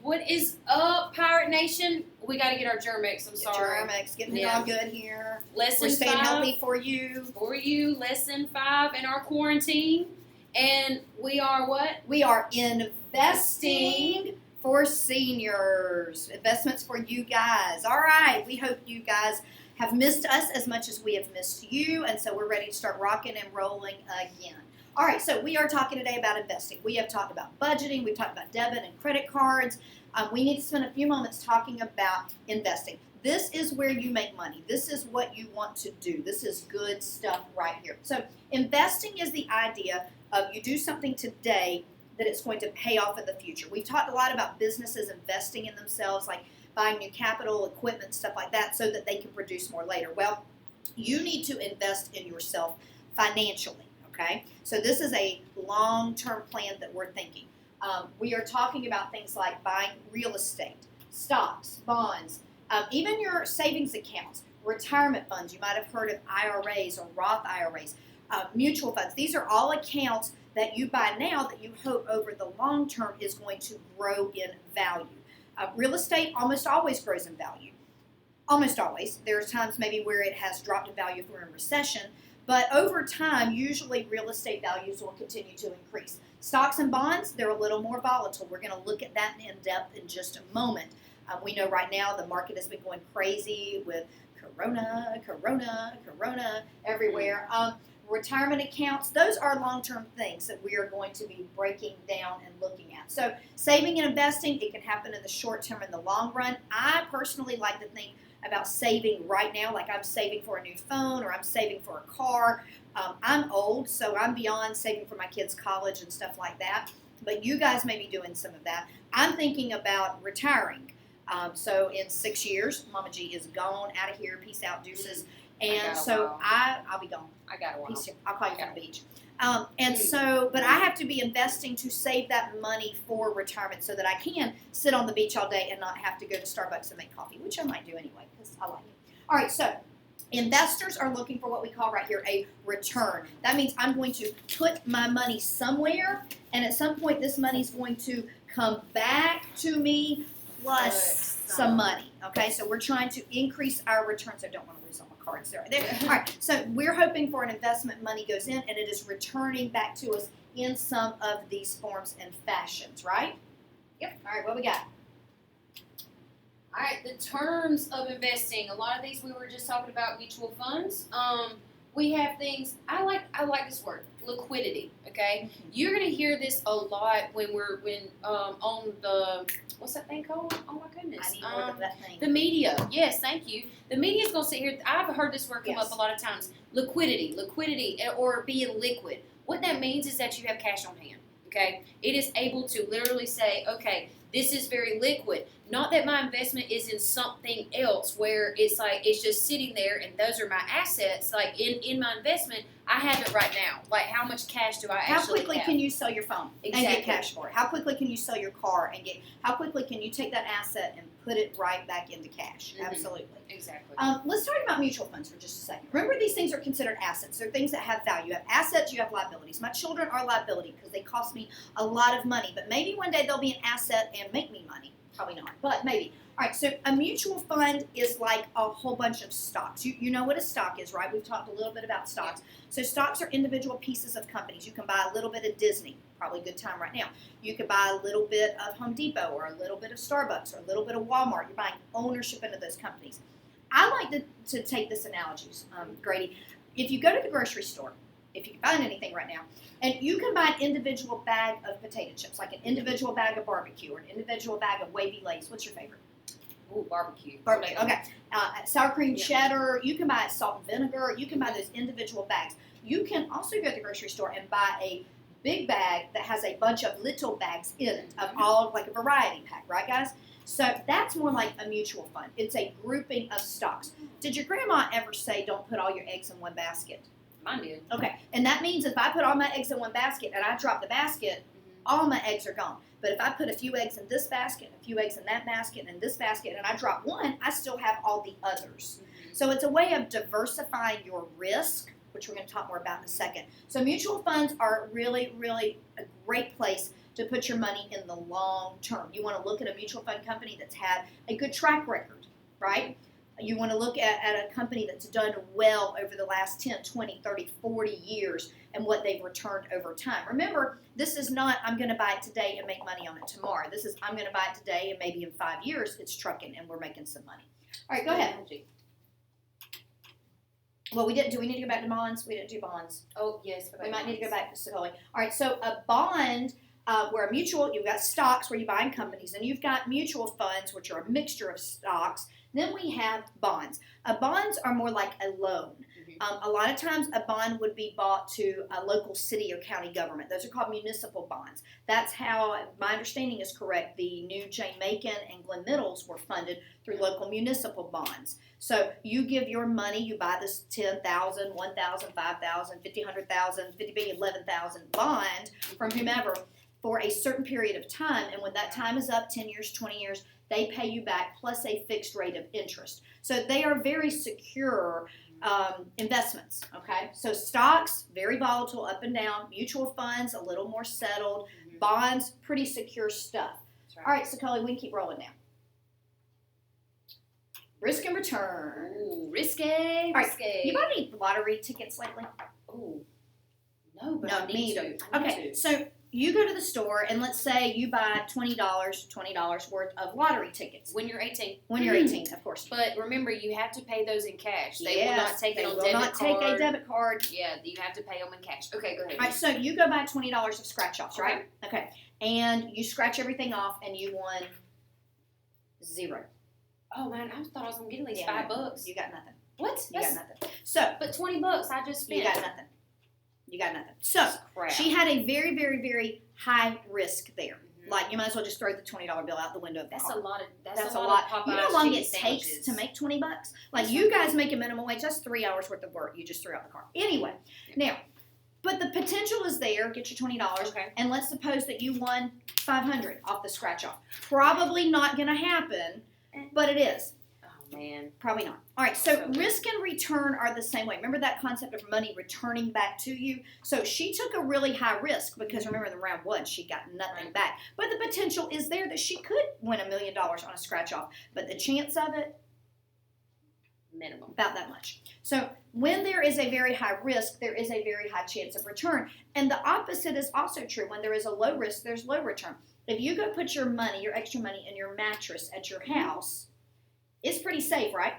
What is up, Pirate Nation? We got to get our Germex. I'm sorry. Germex, getting it all good here. Lesson We're staying 5 healthy for you. Lesson 5 in our quarantine. And we are what? We are investing for seniors. Investments for you guys. All right. We hope you guys have missed us as much as we have missed you. And so we're ready to start rocking and rolling again. All right, so we are talking today about investing. We have talked about budgeting. We've talked about debit and credit cards. We need to spend a few moments talking about investing. This is where you make money. This is what you want to do. This is good stuff right here. So investing is the idea of you do something today that it's going to pay off in the future. We've talked a lot about businesses investing in themselves, like buying new capital, equipment, stuff like that, so that they can produce more later. Well, you need to invest in yourself financially. Okay, so this is a long-term plan that we're thinking. We are talking about things like buying real estate, stocks, bonds, even your savings accounts, retirement funds. You might have heard of IRAs or Roth IRAs, mutual funds. These are all accounts that you buy now that you hope over the long term is going to grow in value. Real estate almost always grows in value. Almost always. There's times maybe where it has dropped in value if we're in recession. But over time, usually real estate values will continue to increase. Stocks and bonds, they're a little more volatile. We're going to look at that in depth in just a moment. We know right now the market has been going crazy with corona everywhere. Retirement accounts, those are long-term things that we are going to be breaking down and looking at. So saving and investing, it can happen in the short term and the long run. I personally like to think about saving right now, like I'm saving for a new phone or I'm saving for a car. I'm old, so I'm beyond saving for my kids' college and stuff like that. But you guys may be doing some of that. I'm thinking about retiring. So in 6 years, Mama G is gone, out of here, peace out, deuces. And so I'll be gone. I got a while. I'll call you from the beach. But I have to be investing to save that money for retirement so that I can sit on the beach all day and not have to go to Starbucks and make coffee, which I might do anyway because I like it. All right, so investors are looking for what we call right here a return. That means I'm going to put my money somewhere, and at some point this money is going to come back to me plus some money. Okay, so we're trying to increase our returns. I don't want to lose all my cards there. All right, so we're hoping for an investment. Money goes in, and it is returning back to us in some of these forms and fashions, right? Yep. All right, what we got? All right, the terms of investing. A lot of these we were just talking about mutual funds. We have things. I like this word, liquidity. Okay, you're gonna hear this a lot when on the what's that thing called? Oh my goodness, I need more of that thing. The media. Yes, thank you. The media is gonna sit here. I've heard this word come up a lot of times. Liquidity, or being liquid. What that means is that you have cash on hand. Okay, it is able to literally say, okay, this is very liquid. Not that my investment is in something else where it's like it's just sitting there and those are my assets. Like in my investment, I have it right now. Like how much cash do I actually have? How quickly can you sell your phone and get cash for it? How quickly can you sell your car and how quickly can you take that asset and put it right back into cash? Mm-hmm. Absolutely. Exactly. Let's talk about mutual funds for just a second. Remember, these things are considered assets. They're things that have value. You have assets, you have liabilities. My children are liability because they cost me a lot of money. But maybe one day they'll be an asset and make me money. Probably not, but maybe. All right, so a mutual fund is like a whole bunch of stocks. You know what a stock is, right? We've talked a little bit about stocks. So stocks are individual pieces of companies. You can buy a little bit of Disney, probably a good time right now. You could buy a little bit of Home Depot or a little bit of Starbucks or a little bit of Walmart. You're buying ownership into those companies. I like to take this analogy, Grady. If you go to the grocery store, if you can find anything right now, and you can buy an individual bag of potato chips, like an individual bag of barbecue or an individual bag of wavy Lay's. What's your favorite? Ooh, barbecue. Barbecue, okay. Sour cream cheddar. You can buy salt and vinegar. You can buy those individual bags. You can also go to the grocery store and buy a big bag that has a bunch of little bags in it of all, like a variety pack, right, guys? So that's more like a mutual fund. It's a grouping of stocks. Did your grandma ever say, don't put all your eggs in one basket? Mine did. Okay, and that means if I put all my eggs in one basket and I drop the basket, all my eggs are gone. But if I put a few eggs in this basket, a few eggs in that basket, and this basket, and I drop one, I still have all the others. So it's a way of diversifying your risk, which we're going to talk more about in a second. So mutual funds are really, really a great place to put your money in the long term. You want to look at a mutual fund company that's had a good track record, right? You want to look at a company that's done well over the last 10, 20, 30, 40 years and what they've returned over time. Remember, this is not, I'm going to buy it today and make money on it tomorrow. This is, I'm going to buy it today and maybe in 5 years it's trucking and we're making some money. All right, go ahead. Well, we didn't. Do we need to go back to bonds? We didn't do bonds. Oh, yes. We might need to go back to Scully. All right, so a bond, where a mutual, you've got stocks where you buy in companies, and you've got mutual funds, which are a mixture of stocks. Then we have bonds. Bonds are more like a loan. A lot of times a bond would be bought to a local city or county government. Those are called municipal bonds. That's how, my understanding is correct, the new Jane Macon and Glenn Middles were funded through local municipal bonds. So you give your money, you buy this 10,000, 1,000, 5,000, 50, 100,000, 50 billion, 11,000 bond from whomever for a certain period of time. And when that time is up, 10 years, 20 years, they pay you back plus a fixed rate of interest. So they are very secure investments, okay? So stocks, very volatile, up and down. Mutual funds, a little more settled. Bonds, pretty secure stuff. Right. All right, so Cully, we can keep rolling now. Risk and return. Ooh, risky, All right, risky. you bought any lottery tickets lately? Ooh, no, but No, I me need either. to. I need Okay, to. so you go to the store and let's say you buy $20 worth of lottery tickets When you're 18. when you're 18, of course. But remember, you have to pay those in cash. They will Yes, not take they it on will debit not card. take a debit card. Yeah, you have to pay them in cash. Okay, go ahead. All right, so you go buy $20 of scratch offs, right? Okay. And you scratch everything off and you won $0. Oh man, I thought I was gonna get at least Yeah, $5. You got nothing. What? You That's- got nothing. So But $20 I just spent. you got nothing. You got nothing. So That's crap. she had a very, very, very high risk there. Mhm. Like you might as well just throw the $20 bill out the window of the That's car. a lot of. That's a a lot. lot. Of You know Popeyes how long chicken it takes sandwiches. to make $20? Like That's you not guys make a minimum wage. That's 3 hours worth of work. You just threw out the car. Anyway, now, but the potential is there. Get your $20, Okay. and let's suppose that you won $500 off the scratch off. Probably not going to happen, but it is. Oh man. Probably not. All right, so So good. risk and return are the same way. Remember that concept of money returning back to you? So she took a really high risk because remember in the round one, she got nothing Right. back. But the potential is there that she could win $1 million on a scratch off. But the chance of it, Minimum. about that much. So when there is a very high risk, there is a very high chance of return. And the opposite is also true. When there is a low risk, there's low return. If you go put your money, your extra money in your mattress at your house, it's pretty safe, right?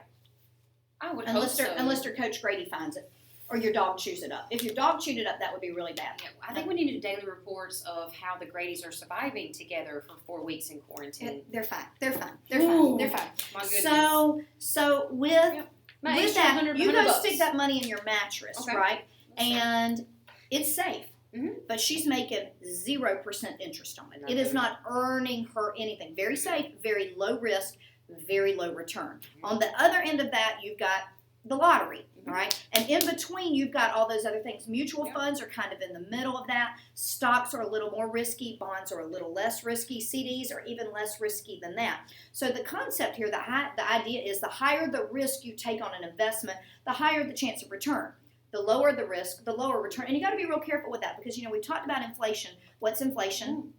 I would Unless hope so. their Coach Grady finds it or your dog chews it up. If your dog chewed it up, that would be really bad. Yeah, I think we need to do daily reports of how the Grady's are surviving together for 4 weeks in quarantine. They're fine. They're fine. They're Ooh. fine. They're fine. My goodness. So with Yep. My with extra that, 100 you go $100. stick that money in your mattress, Okay. right? Okay. And it's safe. Mhm. But she's making 0% interest on it. Not It is good. not earning her anything. Very safe, very low risk, very low return. Mm-hmm. On the other end of that, you've got the lottery, Mhm. all right? And in between, you've got all those other things. Mutual Yep. funds are kind of in the middle of that. Stocks are a little more risky. Bonds are a little less risky. CDs are even less risky than that. So the concept here, the idea is the higher the risk you take on an investment, the higher the chance of return. The lower the risk, the lower return. And you got to be real careful with that because, we talked about inflation. What's inflation?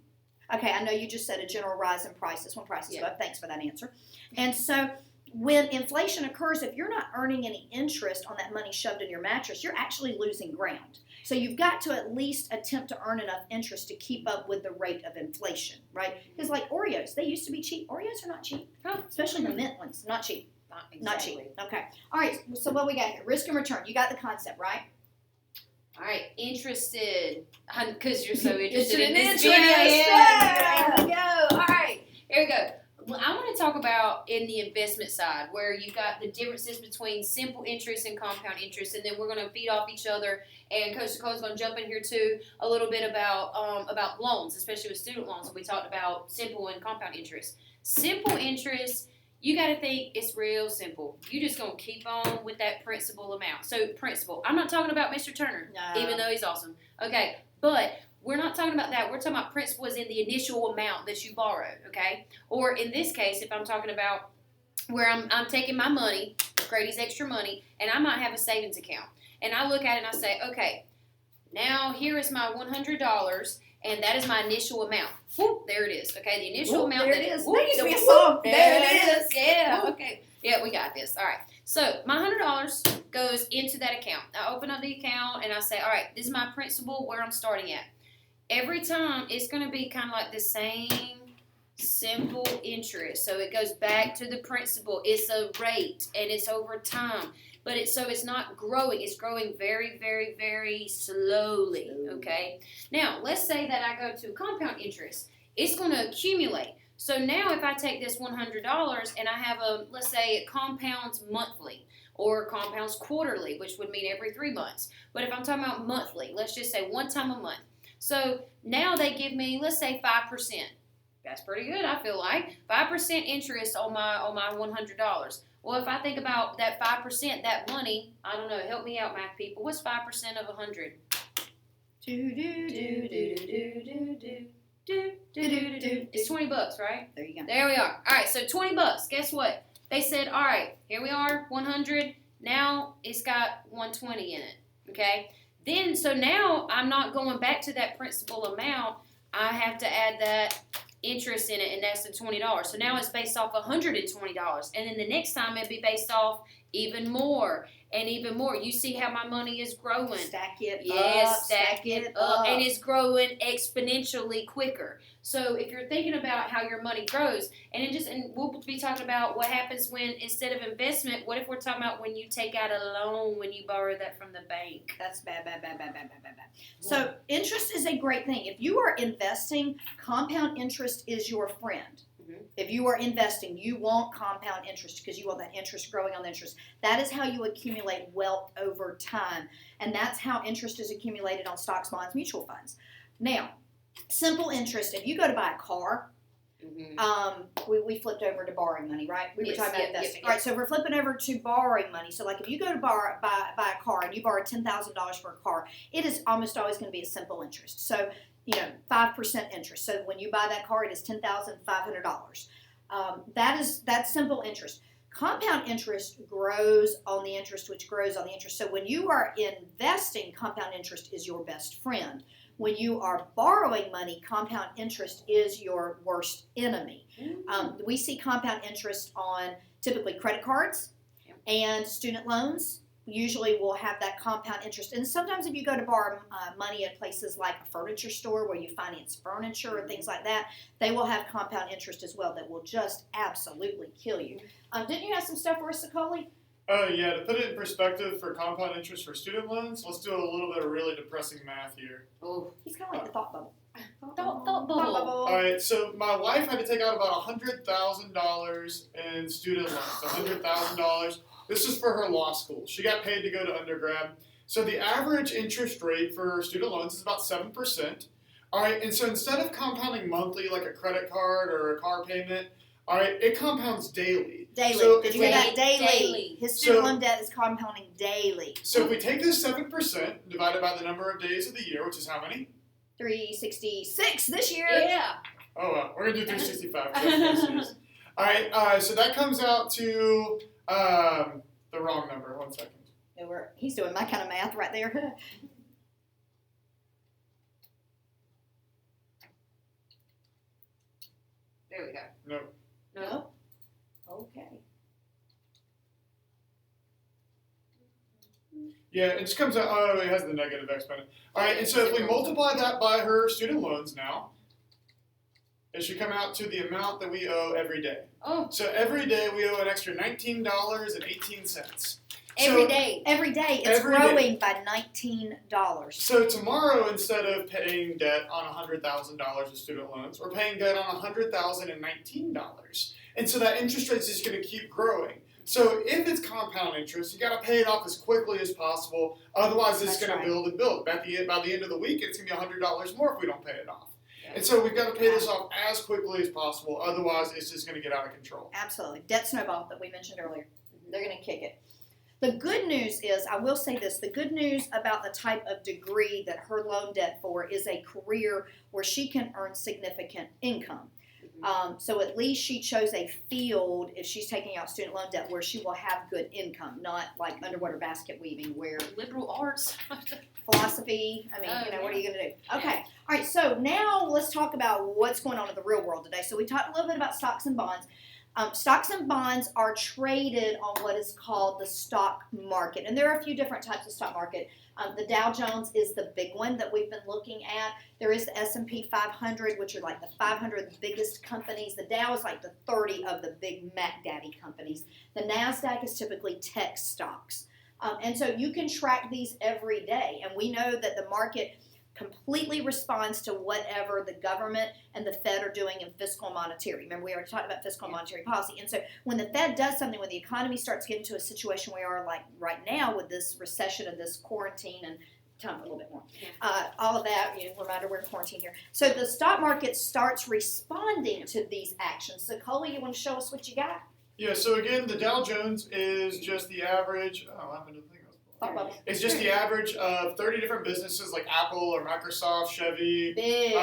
Okay, I know you just said a general rise in prices when prices go Yeah. up. Thanks for that answer. And so when inflation occurs, if you're not earning any interest on that money shoved in your mattress, you're actually losing ground. So you've got to at least attempt to earn enough interest to keep up with the rate of inflation, right? Because like Oreos, they used to be cheap. Oreos are not cheap, Oh, especially the mint ones. Not cheap. not Not exactly. cheap. Okay. All right. So what we got here? Risk and return. You got the concept, right? All right, interested, because you're so interested in this interest. video. Yeah. There we go. All right, here we go. Well, I want to talk about in the investment side where you've got the differences between simple interest and compound interest, and then we're going to feed off each other. And Coach Nicole's going to jump in here too a little bit about loans, especially with student loans. And we talked about simple and compound interest. Simple interest, you got to think it's real simple. You just going to keep on with that principal amount. So principal, I'm not talking about Mr. Turner, No. even though he's awesome. Okay, but we're not talking about that. We're talking about principal as in the initial amount that you borrowed, okay? Or in this case, if I'm talking about where I'm taking my money, Grady's extra money, and I might have a savings account. And I look at it and I say, okay, now here is my $100, and that is my initial amount. Whoop, there it is. Okay, the initial amount. There that it is. Whoop, There used to be a whoop, song. There There it is. Yeah. Whoop. Okay. Yeah, we got this. All right. So my $100 goes into that account. I open up the account and I say, all right, this is my principal where I'm starting at. Every time it's going to be kind of like the same simple interest. So it goes back to the principal. It's a rate and it's over time. But it's not growing. It's growing very, very, very slowly. Okay. Now let's say that I go to compound interest. It's going to accumulate. So now if I take this $100 and I have let's say it compounds monthly or compounds quarterly, which would mean every 3 months. But if I'm talking about monthly, let's just say one time a month. So now they give me, let's say 5%. That's pretty good, I feel like. 5% interest on my $100. Well, if I think about that 5%, that money, I don't know, help me out, math people. What's 5% of 100? It's $20, right? There you go. There we are. All right, so $20. Guess what? They said, all right, here we are, 100. Now it's got 120 in it. Okay. Then so now I'm not going back to that principal amount. I have to add that interest in it, and that's the $20. So now it's based off $120, and then the next time it'll be based off even more and even more. You see how my money is growing. Stack it Yes, up. stack it up. And it's growing exponentially quicker. So if you're thinking about how your money grows, and we'll be talking about what happens when instead of investment, what if we're talking about when you take out a loan, when you borrow that from the bank? That's bad. So interest is a great thing. If you are investing, compound interest is your friend. If you are investing, you want compound interest because you want that interest growing on the interest. That is how you accumulate wealth over time. And that's how interest is accumulated on stocks, bonds, mutual funds. Now, simple interest, if you go to buy a car, we flipped over to borrowing money, right? We were talking about investing. All right, so we're flipping over to borrowing money. So like if you go to buy a car and you borrow $10,000 for a car, it is almost always going to be a simple interest. So 5% interest. So when you buy that car, it is $10,500. That's simple interest. Compound interest grows on the interest, which grows on the interest. So when you are investing, compound interest is your best friend. When you are borrowing money, compound interest is your worst enemy. We see compound interest on typically credit cards and student loans. Usually will have that compound interest. And sometimes if you go to borrow money at places like a furniture store where you finance furniture or things like that, they will have compound interest as well that will just absolutely kill you. Didn't you have some stuff for us, Sicoli? Yeah, to put it in perspective for compound interest for student loans, let's do a little bit of really depressing math here. Oh, he's kind of like the thought bubble. Thought bubble. All right, so my wife had to take out about $100,000 in student loans, $100,000. This is for her law school. She got paid to go to undergrad. So the average interest rate for student loans is about 7%. All right, and so instead of compounding monthly like a credit card or a car payment, all right, it compounds daily. Daily. So Did you hear that? Daily. His student loan debt is compounding daily. So if we take this 7% divided by the number of days of the year, which is how many? 366 this year. Yeah. Oh, well, we're going to do 365. All right, so that comes out to the wrong number. 1 second. He's doing my kind of math right there. There we go. Nope. No. Okay. Yeah, it just comes out, it has the negative exponent. All right, and so if we multiply that by her student loans now, it should come out to the amount that we owe every day. Oh. So every day we owe an extra $19.18. Every day. Every day. It's growing by $19. So tomorrow, instead of paying debt on $100,000 of student loans, we're paying debt on $100,019. And so that interest rate is just going to keep growing. So if it's compound interest, you got to pay it off as quickly as possible. Otherwise, it's going to build and build. By the end of the week, it's going to be $100 more if we don't pay it off. Yeah. And so we've got to pay this off as quickly as possible. Otherwise, it's just going to get out of control. Absolutely. Debt snowball that we mentioned earlier. They're going to kick it. The good news is, I will say this, the good news about the type of degree that her loan debt for is a career where she can earn significant income. So at least she chose a field, if she's taking out student loan debt, where she will have good income, not like underwater basket weaving where Liberal arts. philosophy, I mean, Oh, what are you going to do? Okay. All right. So now let's talk about what's going on in the real world today. So we talked a little bit about stocks and bonds. Stocks and bonds are traded on what is called the stock market. And there are a few different types of stock market. The Dow Jones is the big one that we've been looking at. There is the S&P 500, which are like the 500 biggest companies. The Dow is like the 30 of the big Mac Daddy companies. The NASDAQ is typically tech stocks. And so you can track these every day. And we know that the market completely responds to whatever the government and the Fed are doing in fiscal and monetary. Remember, we already talked about fiscal and monetary policy. And so when the Fed does something, when the economy starts getting to a situation we are like right now with this recession and this quarantine and time a little bit more. All of that, reminder we're in quarantine here. So the stock market starts responding to these actions. So Coley, you want to show us what you got? Yeah, so again, the Dow Jones is just the average. Oh, I haven't done the thing. It's just the average of 30 different businesses like Apple or Microsoft, Chevy. Big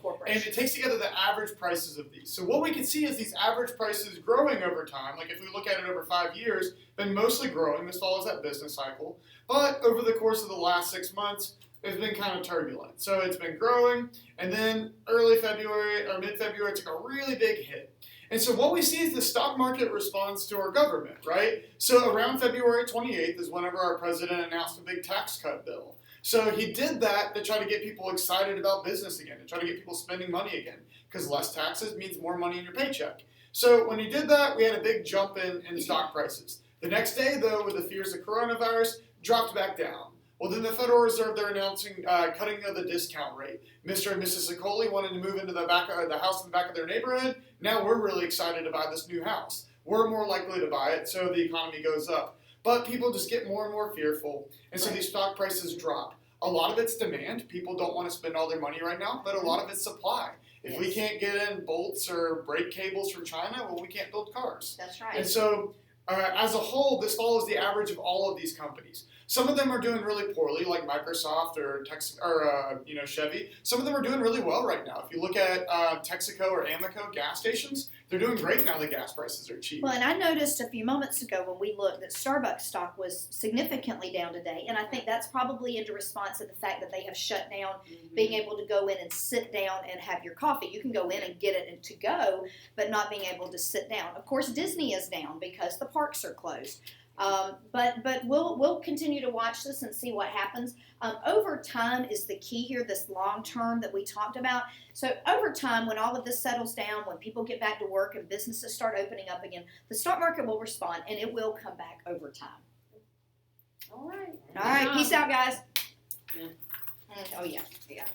corporations. And it takes together the average prices of these. So what we can see is these average prices growing over time. Like if we look at it over 5 years, been mostly growing. This follows that business cycle. But over the course of the last 6 months, it's been kind of turbulent. So it's been growing, and then early February or mid-February, it took a really big hit. And so what we see is the stock market responds to our government, right? So around February 28th is whenever our president announced a big tax cut bill. So he did that to try to get people excited about business again, to try to get people spending money again, because less taxes means more money in your paycheck. So when he did that, we had a big jump in stock prices. The next day, though, with the fears of coronavirus, dropped back down. Well, then the Federal Reserve, they're announcing cutting of the discount rate. Mr. and Mrs. Sicoli wanted to move into the house in the back of their neighborhood. Now we're really excited to buy this new house. We're more likely to buy it, so the economy goes up. But people just get more and more fearful, and so these stock prices drop. A lot of it's demand. People don't want to spend all their money right now, but a lot of it's supply. If we can't get in bolts or brake cables from China, well, we can't build cars. That's right. And so, as a whole, this follows the average of all of these companies. Some of them are doing really poorly, like Microsoft or Chevy. Some of them are doing really well right now. If you look at Texaco or Amoco gas stations, they're doing great now. The gas prices are cheap. Well, and I noticed a few moments ago when we looked that Starbucks stock was significantly down today, and I think that's probably in response to the fact that they have shut down being able to go in and sit down and have your coffee. You can go in and get it to go, but not being able to sit down. Of course, Disney is down because the parks are closed. But we'll continue to watch this and see what happens. Over time is the key here, this long term that we talked about. So over time, when all of this settles down, when people get back to work and businesses start opening up again, the stock market will respond and it will come back over time. All right. All right. Peace out, guys. Yeah. Oh, yeah.